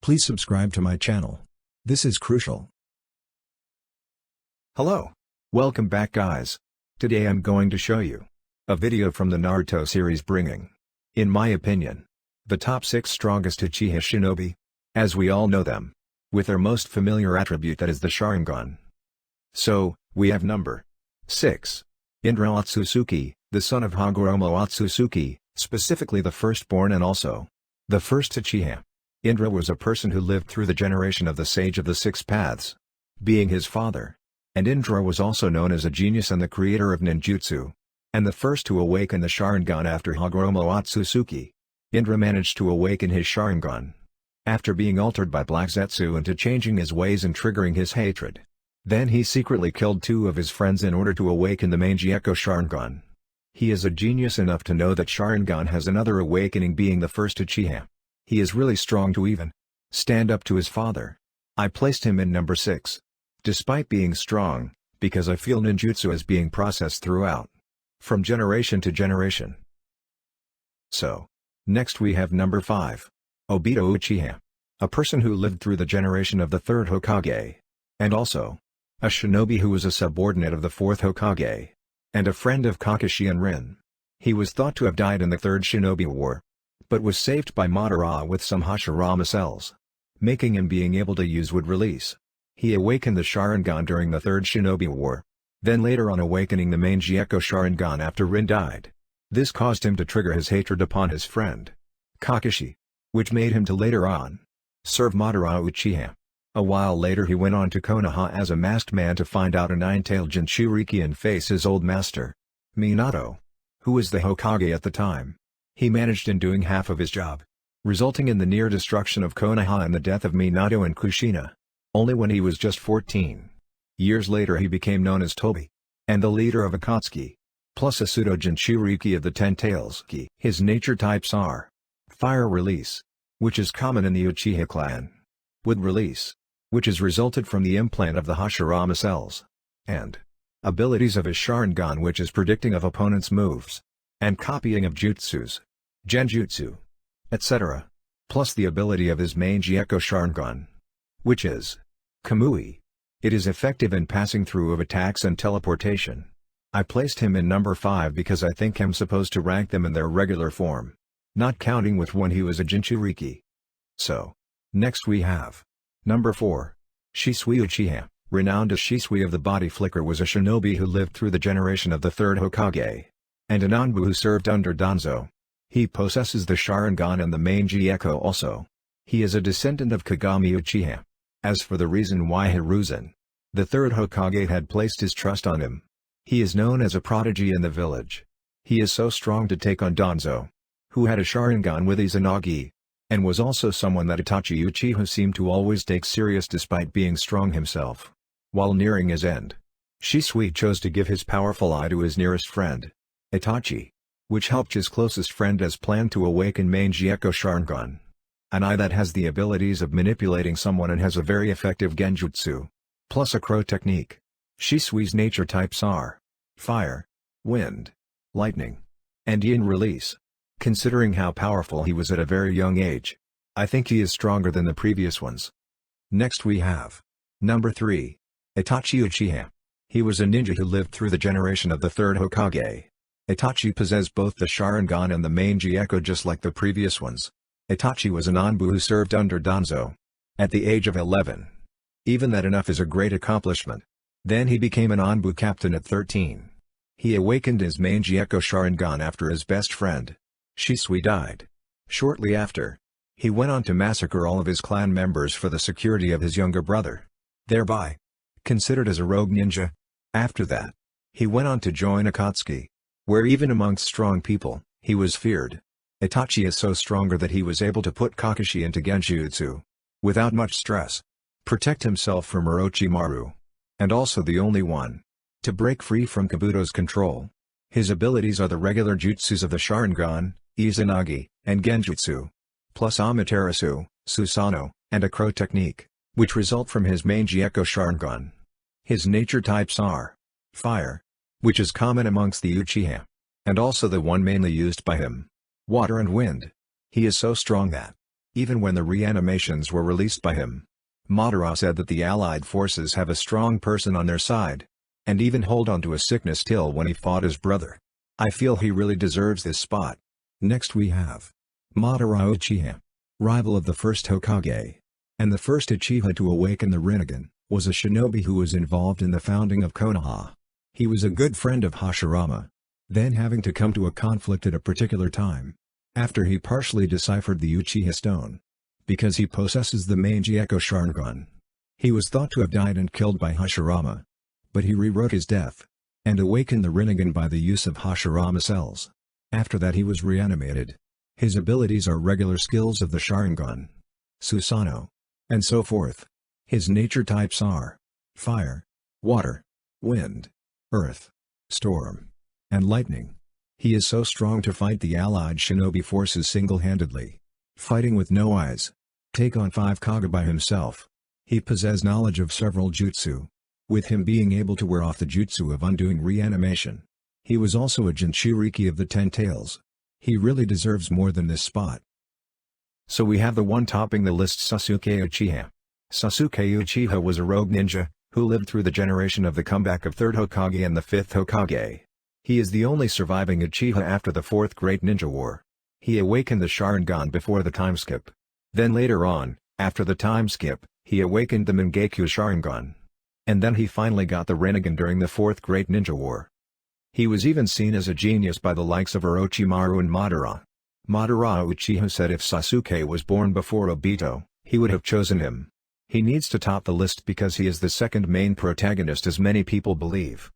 Please subscribe to my channel. This is crucial. Hello. Welcome back guys. Today I'm going to show you a video from the Naruto series bringing, in my opinion, the top 6 strongest Uchiha shinobi, as we all know them, with their most familiar attribute, that is the Sharingan. So, we have number 6. Indra Otsutsuki, the son of Hagoromo Otsutsuki, specifically the firstborn and also the first Uchiha. Indra was a person who lived through the generation of the Sage of the Six Paths, being his father. And Indra was also known as a genius and the creator of ninjutsu, and the first to awaken the Sharingan after Hagoromo Otsutsuki. Indra managed to awaken his Sharingan after being altered by Black Zetsu into changing his ways and triggering his hatred. Then he secretly killed 2 of his friends in order to awaken the Animeqnx Sharingan. He is a genius enough to know that Sharingan has another awakening, being the first Uchiha. He is really strong to even stand up to his father. I placed him in number 6. Despite being strong, because I feel ninjutsu is being processed throughout, from generation to generation. So, next we have number 5. Obito Uchiha. A person who lived through the generation of the 3rd Hokage. And also, a shinobi who was a subordinate of the 4th Hokage. And a friend of Kakashi and Rin. He was thought to have died in the 3rd Shinobi War, but was saved by Madara with some Hashirama cells, making him being able to use wood release. He awakened the Sharingan during the 3rd Shinobi War, then later on awakening the Animeqnx Sharingan after Rin died. This caused him to trigger his hatred upon his friend Kakashi, which made him to later on serve Madara Uchiha. A while later he went on to Konoha as a masked man to find out a 9-tailed Jinchuriki and face his old master, Minato, who was the Hokage at the time. He managed in doing half of his job, resulting in the near destruction of Konoha and the death of Minato and Kushina, only when he was just 14. Years later he became known as Tobi, and the leader of Akatsuki, plus a pseudo Jinchuriki of the 10 Tails. His nature types are Fire Release, which is common in the Uchiha clan, Wood Release, which is resulted from the implant of the Hashirama cells, and abilities of his Sharingan, which is predicting of opponents' moves, and copying of jutsus, genjutsu, etc., plus the ability of his Animeqnx Sharingan, which is Kamui. It is effective in passing through of attacks and teleportation. I placed him in number 5 because I think I'm supposed to rank them in their regular form, not counting with when he was a Jinchuriki. So, next we have number 4. Shisui Uchiha. Renowned as Shisui of the Body Flicker, was a shinobi who lived through the generation of the 3rd Hokage, and an Anbu who served under Danzo. He possesses the Sharingan and the Animeqnx also. He is a descendant of Kagami Uchiha. As for the reason why Hiruzen, the 3rd Hokage, had placed his trust on him, he is known as a prodigy in the village. He is so strong to take on Danzo, who had a Sharingan with Izanagi, and was also someone that Itachi Uchiha seemed to always take serious despite being strong himself. While nearing his end, Shisui chose to give his powerful eye to his nearest friend, Itachi, which helped his closest friend as planned to awaken Animeqnx Sharingan, an eye that has the abilities of manipulating someone and has a very effective genjutsu, plus a crow technique. Shisui's nature types are Fire, Wind, Lightning, and Yin Release. Considering how powerful he was at a very young age, I think he is stronger than the previous ones. Next we have number 3. Itachi Uchiha. He was a ninja who lived through the generation of the 3rd Hokage. Itachi possessed both the Sharingan and the Animeqnx just like the previous ones. Itachi was an Anbu who served under Danzo at the age of 11. Even that enough is a great accomplishment. Then he became an Anbu captain at 13. He awakened his Animeqnx Sharingan after his best friend Shisui died. Shortly after, he went on to massacre all of his clan members for the security of his younger brother, thereby considered as a rogue ninja. After that, he went on to join Akatsuki, where even amongst strong people, he was feared. Itachi is so stronger that he was able to put Kakashi into genjutsu without much stress, protect himself from Orochimaru, and also the only one to break free from Kabuto's control. His abilities are the regular jutsus of the Sharingan, Izanagi, and Genjutsu, plus Amaterasu, Susanoo, and a crow technique, which result from his Animeqnx Sharingan. His nature types are Fire, which is common amongst the Uchiha, and also the one mainly used by him, Water and Wind. He is so strong that even when the reanimations were released by him. Madara said that the Allied forces have a strong person on their side, and even hold on to a sickness till when he fought his brother. I feel he really deserves this spot. Next we have Madara Uchiha, rival of the first Hokage, and the first Uchiha to awaken the Rinnegan, was a shinobi who was involved in the founding of Konoha. He was a good friend of Hashirama, then having to come to a conflict at a particular time, after he partially deciphered the Uchiha stone, because he possesses the Manji Echo Sharingan. He was thought to have died and killed by Hashirama, but he rewrote his death, and awakened the Rinnegan by the use of Hashirama cells. After that he was reanimated. His abilities are regular skills of the Sharingan, Susanoo, and so forth. His nature types are fire, water, wind, earth, storm, and lightning. He is so strong to fight the allied shinobi forces single-handedly, fighting with no eyes. Take on 5 Kage by himself. He possesses knowledge of several jutsu, with him being able to wear off the jutsu of undoing reanimation. He was also a Jinchuriki of the 10 Tails. He really deserves more than this spot. So we have the one topping the list, Sasuke Uchiha. Sasuke Uchiha was a rogue ninja, who lived through the generation of the comeback of 3rd Hokage and the 5th Hokage. He is the only surviving Uchiha after the 4th Great Ninja War. He awakened the Sharingan before the time skip. Then later on, after the time skip, he awakened the Mangekyou Sharingan. And then he finally got the Rinnegan during the 4th Great Ninja War. He was even seen as a genius by the likes of Orochimaru and Madara. Madara Uchiha said if Sasuke was born before Obito, he would have chosen him. He needs to top the list because he is the second main protagonist as many people believe.